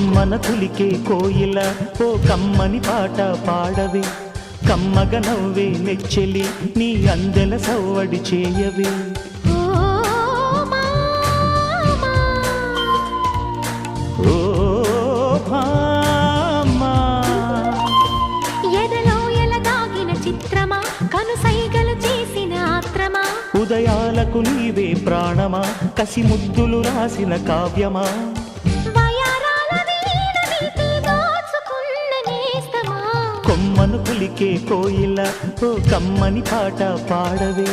కొమ్మన కులికే కోయిల ఓ కమ్మని పాట పాడవే కమ్మగ నవ్వే నెచ్చెలి నీ అందెల సవ్వడి చేయవే ఓ భామా ఎదలో ఎలగాగిన చిత్రమా కనుసైగలు చేసిన ఆత్రమా ఉదయాలకు నీవే ప్రాణమా కసి ముద్దులు రాసిన కావ్యమా కొమ్మను కులికే కోయిల ఓ కమ్మని పాట పాడవే